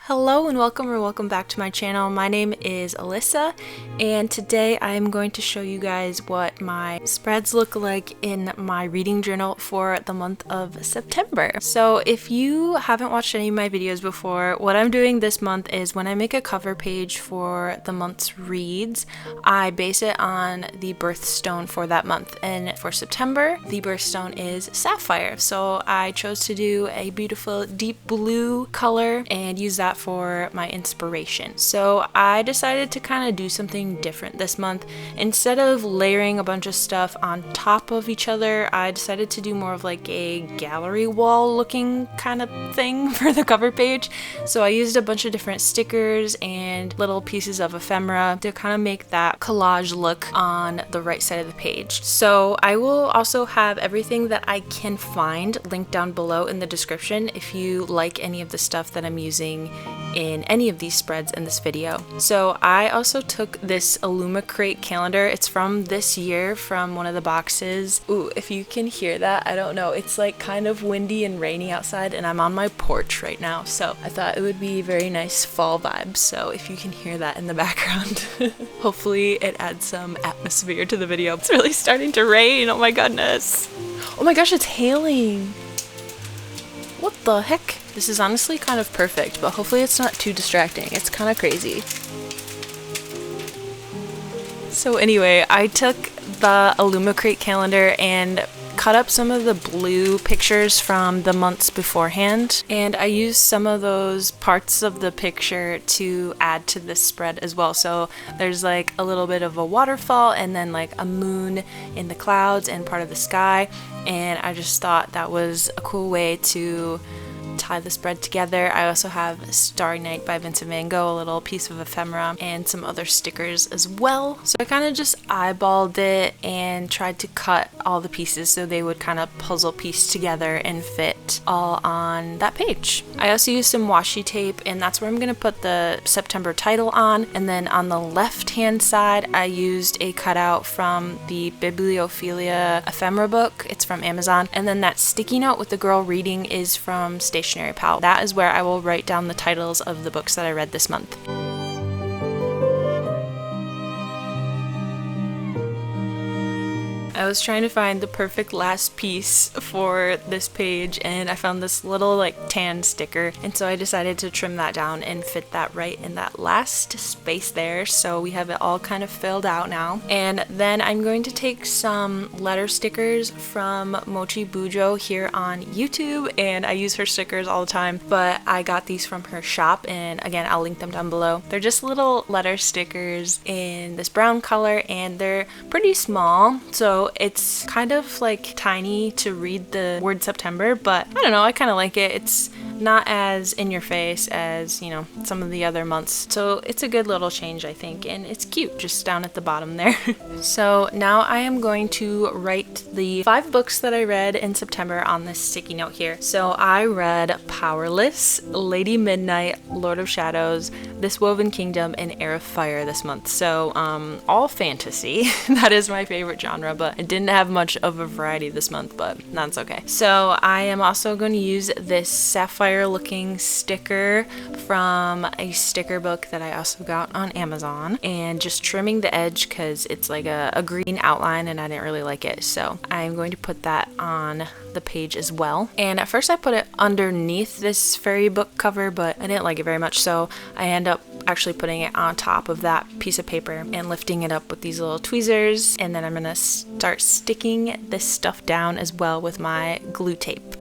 Hello and welcome back to my channel. My name is Alyssa and today I'm going to show you guys what my spreads look like in my reading journal for the month of September. So if you haven't watched any of my videos before, what I'm doing this month is when I make a cover page for the month's reads, I base it on the birthstone for that month. And for September, the birthstone is sapphire. So I chose to do a beautiful deep blue color and use that for my inspiration. So I decided to kind of do something different this month. Instead of layering a bunch of stuff on top of each other, I decided to do more of like a gallery wall looking kind of thing for the cover page. So I used a bunch of different stickers and little pieces of ephemera to kind of make that collage look on the right side of the page. So I will also have everything that I can find linked down below in the description if you like any of the stuff that I'm using in any of these spreads in this video. So I also took this Illumicrate calendar. It's from this year from one of the boxes. Ooh, if you can hear that, I don't know. It's like kind of windy and rainy outside and I'm on my porch right now. So I thought it would be very nice fall vibes. So if you can hear that in the background, hopefully it adds some atmosphere to the video. It's really starting to rain. Oh my goodness. Oh my gosh, it's hailing. What the heck? This is honestly kind of perfect, but hopefully it's not too distracting. It's kind of crazy. So anyway, I took the Illumicrate calendar and cut up some of the blue pictures from the months beforehand, and I used some of those parts of the picture to add to this spread as well. So there's like a little bit of a waterfall and then like a moon in the clouds and part of the sky, and I just thought that was a cool way to tie the spread together. I also have Starry Night by Vincent van Gogh, a little piece of ephemera, and some other stickers as well. So I kind of just eyeballed it and tried to cut all the pieces so they would kind of puzzle piece together and fit all on that page. I also used some washi tape, and that's where I'm going to put the September title on. And then on the left hand side, I used a cutout from the Bibliophilia ephemera book. It's from Amazon. And then that sticky note with the girl reading is from Stationery. That is where I will write down the titles of the books that I read this month. I was trying to find the perfect last piece for this page and I found this little like tan sticker, and so I decided to trim that down and fit that right in that last space there, so we have it all kind of filled out now. And then I'm going to take some letter stickers from Mochi Bujo here on YouTube, and I use her stickers all the time, but I got these from her shop, and again I'll link them down below. They're just little letter stickers in this brown color and they're pretty small, so it's kind of like tiny to read the word September, but I don't know, I kind of like it. It's not as in your face as, you know, some of the other months. So it's a good little change, I think, and it's cute just down at the bottom there. So now I am going to write the 5 books that I read in September on this sticky note here. So I read Powerless, Lady Midnight, Lord of Shadows, This Woven Kingdom, and Heir of Fire this month. So all fantasy. That is my favorite genre, but I didn't have much of a variety this month, but that's okay. So I am also going to use this sapphire looking sticker from a sticker book that I also got on Amazon, and just trimming the edge because it's like a green outline and I didn't really like it, so I'm going to put that on the page as well. And at first I put it underneath this fairy book cover, but I didn't like it very much, so I end up actually putting it on top of that piece of paper and lifting it up with these little tweezers, and then I'm gonna start sticking this stuff down as well with my glue tape.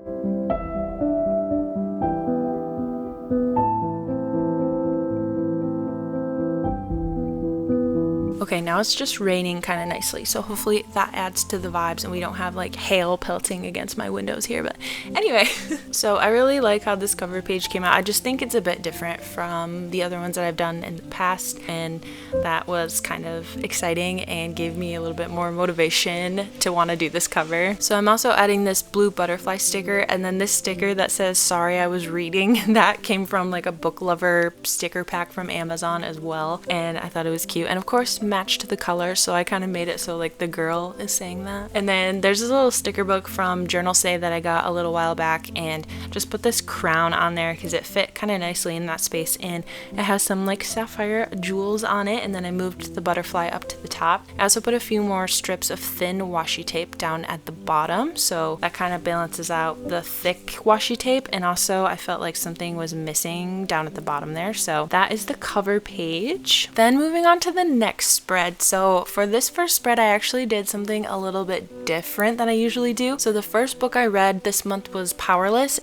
Okay, now it's just raining kind of nicely, so hopefully that adds to the vibes and we don't have like hail pelting against my windows here. But anyway, so I really like how this cover page came out. I just think it's a bit different from the other ones that I've done in the past, and that was kind of exciting and gave me a little bit more motivation to want to do this cover. So I'm also adding this blue butterfly sticker, and then this sticker that says "Sorry, I was reading." That came from like a book lover sticker pack from Amazon as well, and I thought it was cute. And of course, matched the color, so I kind of made it so like the girl is saying that. And then there's this little sticker book from Journal Say that I got a little while back, and just put this crown on there because it fit kind of nicely in that space, and it has some like sapphire jewels on it, and then I moved the butterfly up to the top. I also put a few more strips of thin washi tape down at the bottom, so that kind of balances out the thick washi tape, and also I felt like something was missing down at the bottom there. So that is the cover page. Then moving on to the next spread. So for this first spread, I actually did something a little bit different than I usually do. So the first book I read this month was Powerless.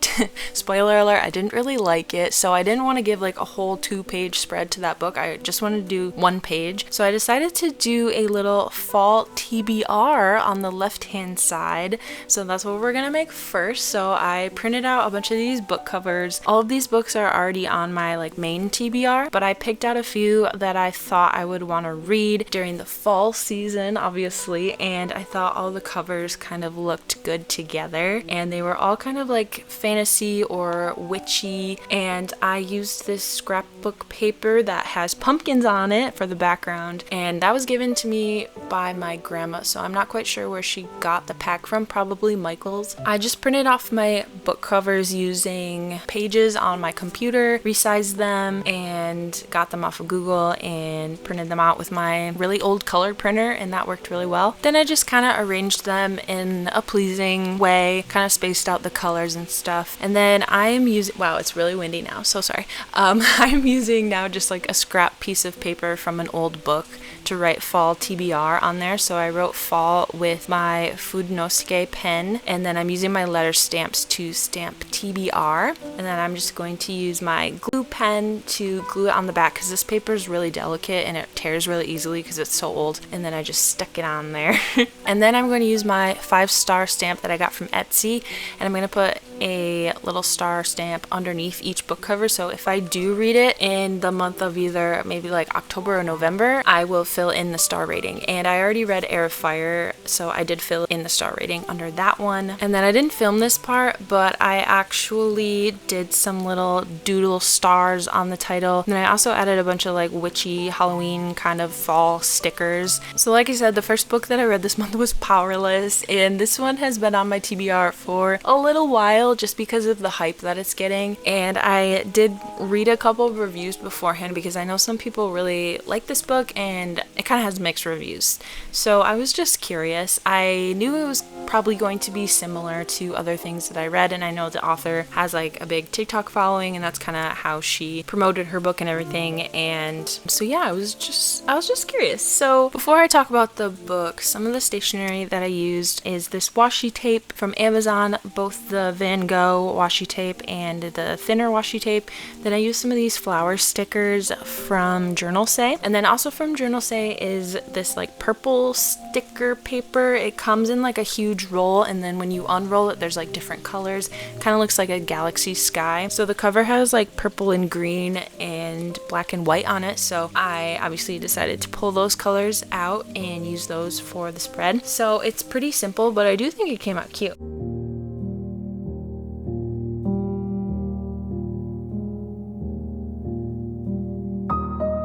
Spoiler alert, I didn't really like it, so I didn't want to give like a whole 2-page spread to that book. I just wanted to do 1 page. So I decided to do a little fall TBR on the left hand side. So that's what we're gonna make first. So I printed out a bunch of these book covers. All of these books are already on my like main TBR, but I picked out a few that I thought I would want to read during the fall season, obviously, and I thought all the covers kind of looked good together, and they were all kind of like fantasy or witchy, and I used this scrapbook paper that has pumpkins on it for the background, and that was given to me by my grandma, so I'm not quite sure where she got the pack from, probably Michael's. I just printed off my book covers using Pages on my computer, resized them, and got them off of Google and printed them out with my really old colored printer, and that worked really well. Then I just kind of arranged them in a pleasing way, kind of spaced out the colors and stuff, and then I am using, wow, it's really windy now, so sorry. I'm using now just like a scrap piece of paper from an old book to write fall TBR on there. So I wrote fall with my Fudnosuke pen, and then I'm using my letter stamps to stamp TBR, and then I'm just going to use my glue pen to glue it on the back because this paper is really delicate and it tears really easily because it's so old, and then I just stuck it on there. And then I'm going to use my 5-star stamp that I got from Etsy, and I'm going to put a little star stamp underneath each book cover, so if I do read it in the month of either maybe like October or November, I will fill in the star rating. And I already read Heir of Fire, so I did fill in the star rating under that one. And then I didn't film this part, but I actually did some little doodle stars on the title, and then I also added a bunch of like witchy Halloween kind of fall stickers. So like I said, the first book that I read this month was Powerless, and this one has been on my TBR for a little while just because of the hype that it's getting, and I did read a couple of reviews beforehand because I know some people really like this book and it kind of has mixed reviews, so I was just curious. I knew it was probably going to be similar to other things that I read, and I know the author has like a big TikTok following, and that's kind of how she promoted her book and everything, and so yeah, I was just curious. So before I talk about the book, some of the stationery that I used is this washi tape from Amazon, both the Van Gogh washi tape and the thinner washi tape. Then I used some of these flower stickers from Journal Say, and then also from Journal Say is this like purple sticker paper. It comes in like a huge roll, and then when you unroll it, there's like different colors. Kind of looks like a galaxy sky. So the cover has like purple and green and black and white on it, so I obviously decided to pull those colors out and use those for the spread. So it's pretty simple, but I do think it came out cute.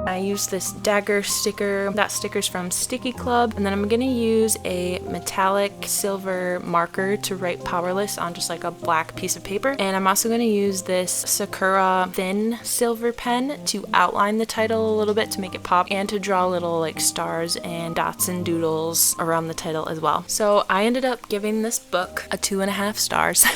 I used this dagger sticker. That sticker's from Sticky Club, and then I'm gonna use a metallic silver marker to write Powerless on just like a black piece of paper, and I'm also gonna use this Sakura thin silver pen to outline the title a little bit to make it pop, and to draw little like stars and dots and doodles around the title as well. So I ended up giving this book a 2.5 stars.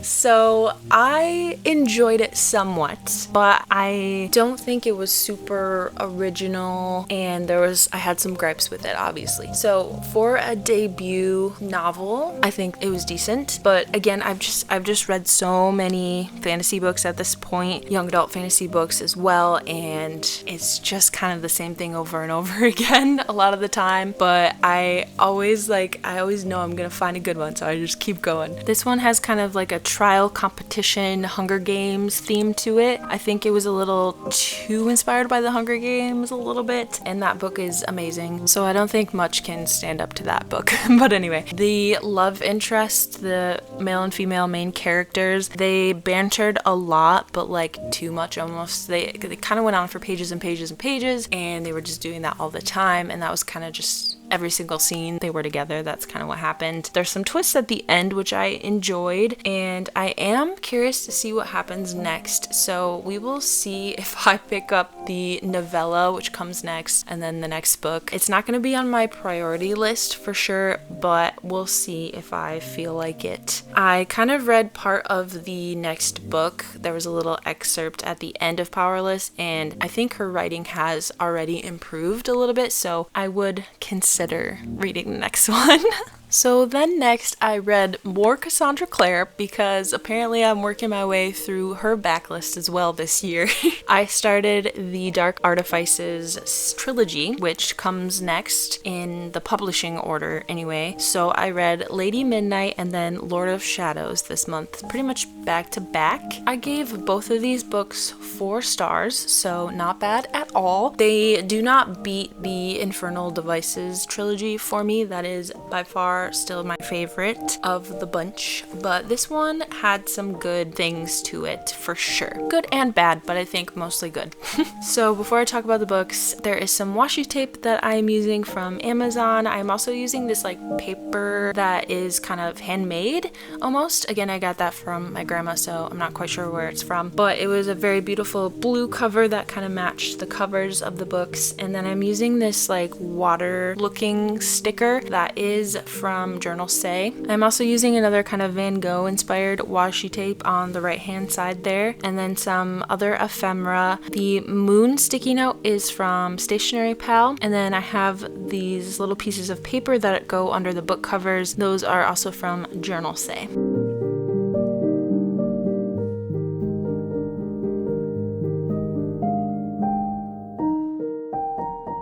So I enjoyed it somewhat, but I don't think it was super original, and I had some gripes with it, obviously. So for a debut novel, I think it was decent, but again, I've just read so many fantasy books at this point, young adult fantasy books as well, and it's just kind of the same thing over and over again a lot of the time, but I always know I'm gonna find a good one, so I just keep going. This one has kind of like a trial competition Hunger Games theme to it. I think it was a little too inspired by the Hunger Hunger Games a little bit, and that book is amazing. So I don't think much can stand up to that book. But anyway, the love interest, the male and female main characters, they bantered a lot, but like too much almost. They kind of went on for pages and pages and pages, and they were just doing that all the time, and that was kind of just every single scene they were together. That's kind of what happened. There's some twists at the end which I enjoyed, and I am curious to see what happens next. So we will see if I pick up the novella which comes next and then the next book. It's not going to be on my priority list for sure, but we'll see if I feel like it. I kind of read part of the next book. There was a little excerpt at the end of Powerless, and I think her writing has already improved a little bit, so I would consider reading the next one. So then next I read more Cassandra Clare because apparently I'm working my way through her backlist as well this year. I started the Dark Artifices trilogy, which comes next in the publishing order anyway. So I read Lady Midnight and then Lord of Shadows this month, pretty much back to back. I gave both of these books 4 stars, so not bad at all. They do not beat the Infernal Devices trilogy for me. That is by far still my favorite of the bunch, but this one had some good things to it for sure. Good and bad, but I think mostly good. So before I talk about the books, there is some washi tape that I'm using from Amazon. I'm also using this like paper that is kind of handmade almost. Again, I got that from my grandma, so I'm not quite sure where it's from, but it was a very beautiful blue cover that kind of matched the covers of the books. And then I'm using this like water looking sticker that is from Journal Say. I'm also using another kind of Van Gogh inspired washi tape on the right hand side there, and then some other ephemera. The moon sticky note is from Stationery Pal, and then I have these little pieces of paper that go under the book covers. Those are also from Journal Say.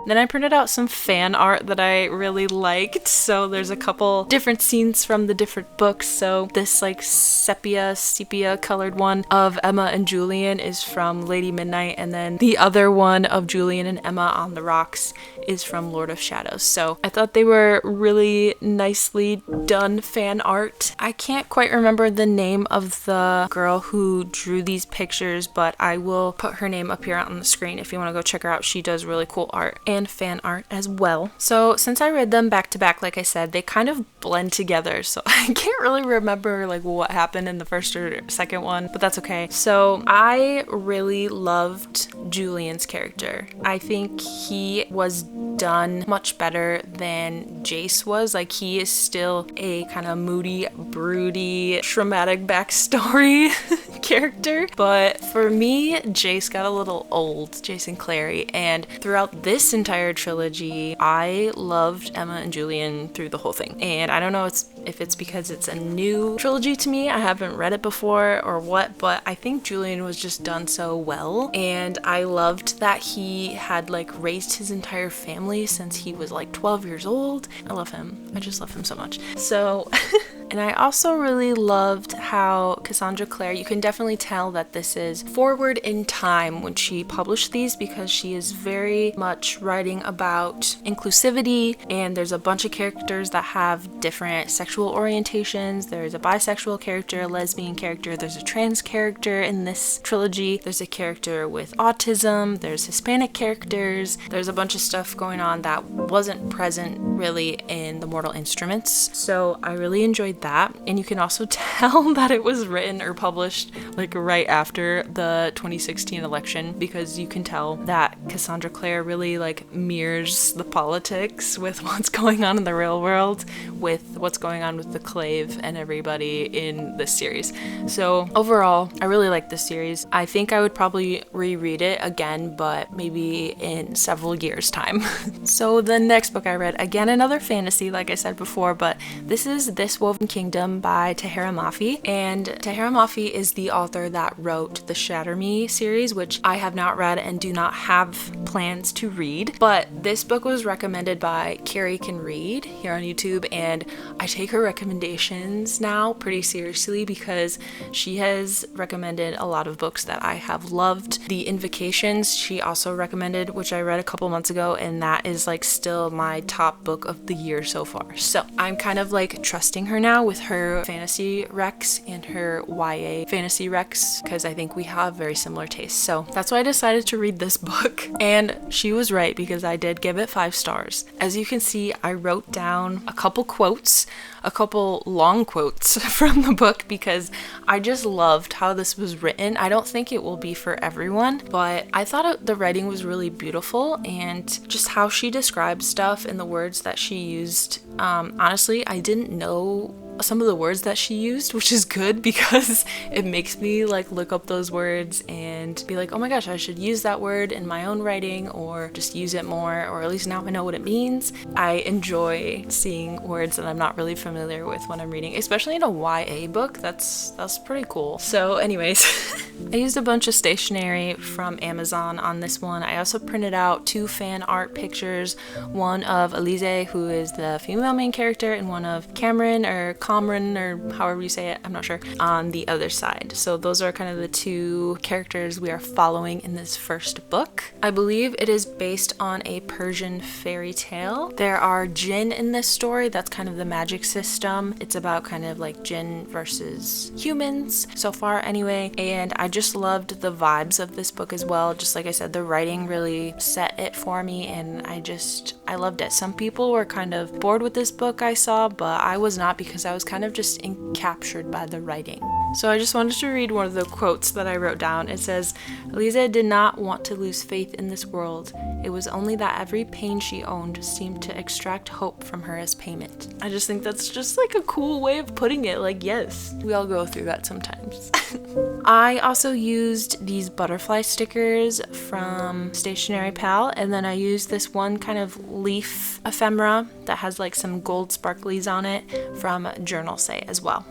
Then I printed out some fan art that I really liked. So there's a couple different scenes from the different books. So this like sepia colored one of Emma and Julian is from Lady Midnight, and then the other one of Julian and Emma on the rocks is from Lord of Shadows. So I thought they were really nicely done fan art. I can't quite remember the name of the girl who drew these pictures, but I will put her name up here on the screen if you want to go check her out. She does really cool art and fan art as well. So since I read them back to back, like I said, they kind of blend together, so I can't really remember like what happened in the first or second one, but that's okay. So I really loved Julian's character. I think he was done much better than Jace was. Like, he is still a kind of moody, broody, traumatic backstory character, but for me, Jace got a little old, Jace and Clary, and throughout this entire trilogy, I loved Emma and Julian through the whole thing. And I don't know if it's because it's a new trilogy to me, I haven't read it before or what, but I think Julian was just done so well, and I loved that he had like raised his entire family since he was like 12 years old. I love him. I just love him so much. So and I also really loved how Cassandra Clare, you can definitely tell that this is forward in time when she published these, because she is very much writing about inclusivity, and there's a bunch of characters that have different sexual orientations. There's a bisexual character, a lesbian character, there's a trans character in this trilogy, there's a character with autism, there's Hispanic characters, there's a bunch of stuff going on that wasn't present really in the Mortal Instruments. So I really enjoyed that, and you can also tell that it was written or published like right after the 2016 election, because you can tell that Cassandra Clare really like mirrors the politics with what's going on in the real world, with what's going on with the Clave and everybody in this series. So overall, I really like this series. I think I would probably reread it again, but maybe in several years' time. So the next book I read, again another fantasy like I said before, but this is This Woven Woven Kingdom by Tahira Mafi. And Tahira Mafi is the author that wrote the Shatter Me series, which I have not read and do not have plans to read. But this book was recommended by Carrie Can Read here on YouTube, and I take her recommendations now pretty seriously because she has recommended a lot of books that I have loved. The Invocations she also recommended, which I read a couple months ago, and that is like still my top book of the year so far. So I'm kind of like trusting her now with her fantasy recs and her YA fantasy recs because I think we have very similar tastes. So that's why I decided to read this book, and she was right because I did give it 5 stars. As you can see, I wrote down a couple quotes, a couple long quotes from the book because I just loved how this was written. I don't think it will be for everyone, but I thought the writing was really beautiful, and just how she described stuff and the words that she used. Honestly, I didn't know some of the words that she used, which is good because it makes me like look up those words and be like, oh my gosh, I should use that word in my own writing or just use it more, or at least now I know what it means. I enjoy seeing words that I'm not really familiar with when I'm reading, especially in a YA book. That's pretty cool. So anyways, I used a bunch of stationery from Amazon on this one. I also printed out 2 fan art pictures, one of Elise, who is the female main character, and one of Cameron or Comran, or however you say it, I'm not sure, on the other side. So those are kind of the 2 characters we are following in this first book. I believe it is based on a Persian fairy tale. There are jinn in this story. That's kind of the magic system. It's about kind of like jinn versus humans so far anyway, and I just loved the vibes of this book as well. Just like I said, the writing really set it for me, and I loved it. Some people were kind of bored with this book, I saw, but I was not, because I was kind of just captured by the writing. So I just wanted to read one of the quotes that I wrote down. It says, "Elise did not want to lose faith in this world. It was only that every pain she owned seemed to extract hope from her as payment." I just think that's just like a cool way of putting it. Like, yes, we all go through that sometimes. I also used these butterfly stickers from Stationery Pal, and then I used this one kind of leaf ephemera that has like some gold sparklies on it from Journal Say as well.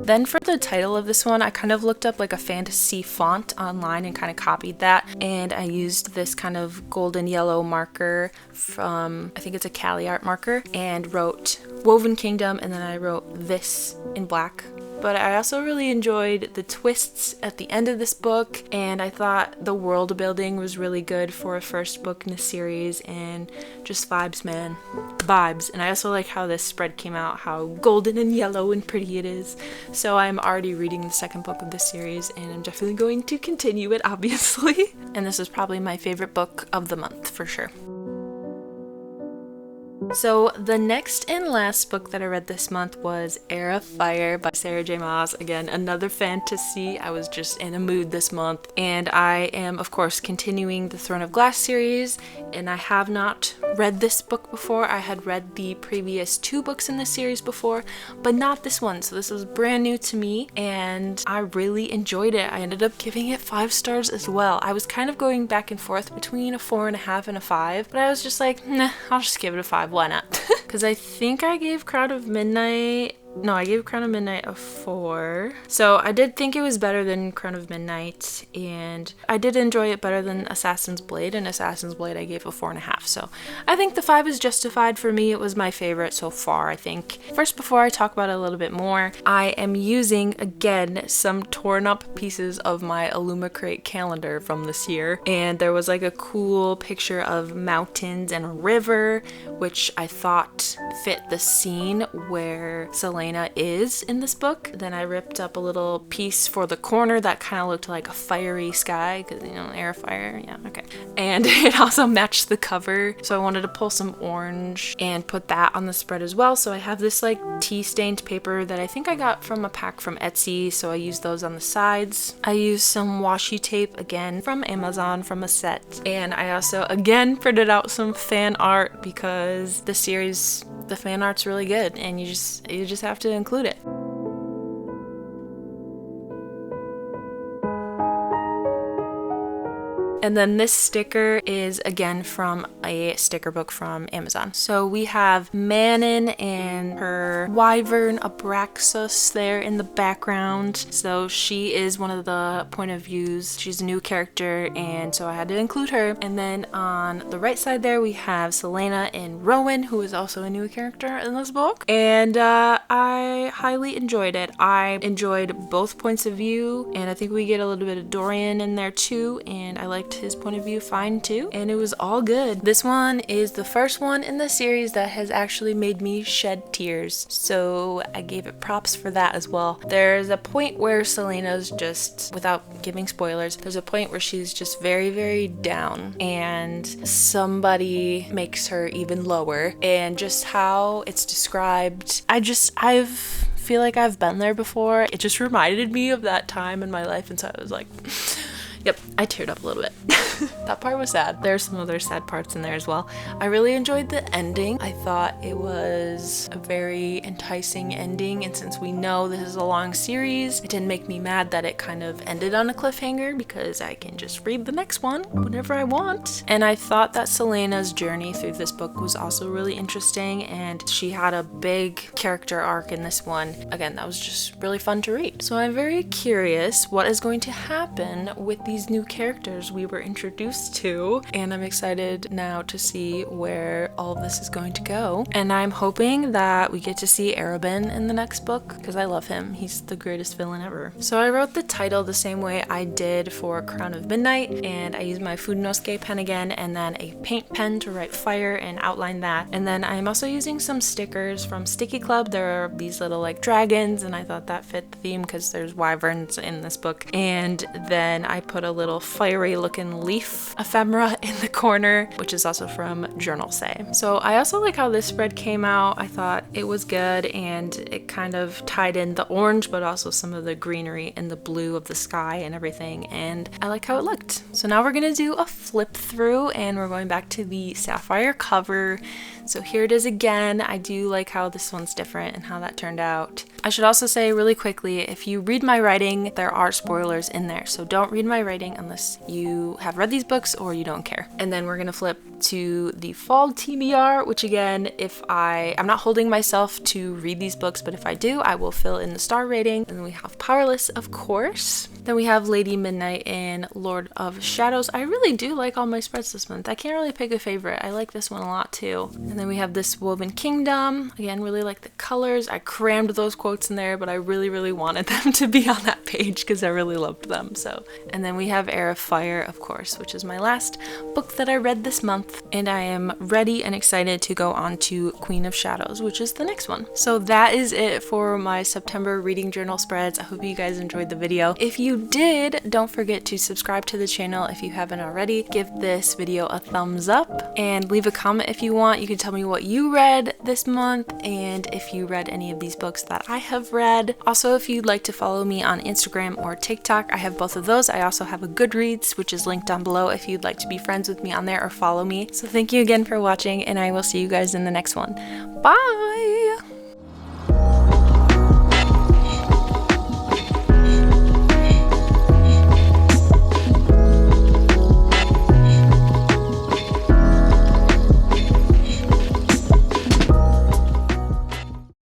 Then for the title of this one, I kind of looked up like a fantasy font online and kind of copied that, and I used this kind of golden yellow marker from, I think it's a Cali art marker, and wrote Woven Kingdom, and then I wrote this in black. But I also really enjoyed the twists at the end of this book, and I thought the world building was really good for a first book in the series, and just vibes, man. Vibes. And I also like how this spread came out, how golden and yellow and pretty it is. So I'm already reading the second book of this series, and I'm definitely going to continue it, obviously. And this is probably my favorite book of the month for sure. So the next and last book that I read this month was Heir of Fire by Sarah J. Maas. Again, another fantasy. I was just in a mood this month, and I am of course continuing the Throne of Glass series, and I have not read this book before. I had read the previous 2 books in this series before, but not this one, so this was brand new to me, and I really enjoyed it. I ended up giving it 5 stars as well. I was kind of going back and forth between a 4.5 and a 5, but I was just like, nah, I'll just give it a 5. Why not? Because I think I gave Crown of Midnight a 4. So I did think it was better than Crown of Midnight, and I did enjoy it better than Assassin's Blade, and Assassin's Blade I gave a 4.5. So I think the 5 is justified for me. It was my favorite so far, I think. First, before I talk about it a little bit more, I am using, again, some torn up pieces of my Illumicrate calendar from this year, and there was like a cool picture of mountains and a river, which I thought fit the scene where Selene Selena is in this book. Then I ripped up a little piece for the corner that kind of looked like a fiery sky, because you know, Heir of Fire, yeah, okay. And it also matched the cover, so I wanted to pull some orange and put that on the spread as well. So I have this like tea stained paper that I think I got from a pack from Etsy, so I used those on the sides. I used some washi tape again from Amazon from a set, and I also again printed out some fan art because the series, the fan art's really good and you just have to include it. And then this sticker is again from a sticker book from Amazon. So we have Manon and her wyvern Abraxas there in the background. So she is one of the point of views. She's a new character, and so I had to include her. And then on the right side there we have Selena and Rowan, who is also a new character in this book. And I highly enjoyed it. I enjoyed both points of view, and I think we get a little bit of Dorian in there too, and I liked his point of view fine too, and it was all good. This one is the first one in the series that has actually made me shed tears, so I gave it props for that as well. There's a point where Selena's just, without giving spoilers, there's a point where she's just very, very down, and somebody makes her even lower, and just how it's described, I feel like I've been there before. It just reminded me of that time in my life, and so I was like, yep, I teared up a little bit. That part was sad. There's some other sad parts in there as well. I really enjoyed the ending. I thought it was a very enticing ending, and since we know this is a long series, it didn't make me mad that it kind of ended on a cliffhanger because I can just read the next one whenever I want. And I thought that Selena's journey through this book was also really interesting, and she had a big character arc in this one. Again, that was just really fun to read. So I'm very curious what is going to happen with these new characters we were introduced to, and I'm excited now to see where all of this is going to go. And I'm hoping that we get to see Arabin in the next book because I love him. He's the greatest villain ever. So I wrote the title the same way I did for Crown of Midnight, and I used my Fudenosuke pen again and then a paint pen to write fire and outline that. And then I'm also using some stickers from Sticky Club. There are these little like dragons, and I thought that fit the theme because there's wyverns in this book. And then I put a little fiery looking leaf ephemera in the corner, which is also from Journal Say. So I also like how this spread came out. I thought it was good, and it kind of tied in the orange but also some of the greenery and the blue of the sky and everything, and I like how it looked. So now we're gonna do a flip through, and we're going back to the sapphire cover. So here it is again. I do like how this one's different and how that turned out. I should also say really quickly, if you read my writing, there are spoilers in there, so don't read my writing unless you have read these books or you don't care. And then we're gonna flip to the fall TBR, which again, if I'm not holding myself to read these books, but if I do, I will fill in the star rating. And then we have Powerless, of course. Then we have Lady Midnight and Lord of Shadows. I really do like all my spreads this month. I can't really pick a favorite. I like this one a lot too. And then we have this Woven Kingdom. Again, really like the colors. I crammed those quotes in there, but I really, really wanted them to be on that page because I really loved them. So, and then we have Heir of Fire, of course, which is my last book that I read this month. And I am ready and excited to go on to Queen of Shadows, which is the next one. So that is it for my September reading journal spreads. I hope you guys enjoyed the video. If you did, don't forget to subscribe to the channel if you haven't already. Give this video a thumbs up and leave a comment if you want. You can tell me what you read this month and if you read any of these books that I have read. Also, if you'd like to follow me on Instagram or TikTok, I have both of those. I also have a Goodreads, which is linked down below if you'd like to be friends with me on there or follow me. So thank you again for watching, and I will see you guys in the next one. Bye!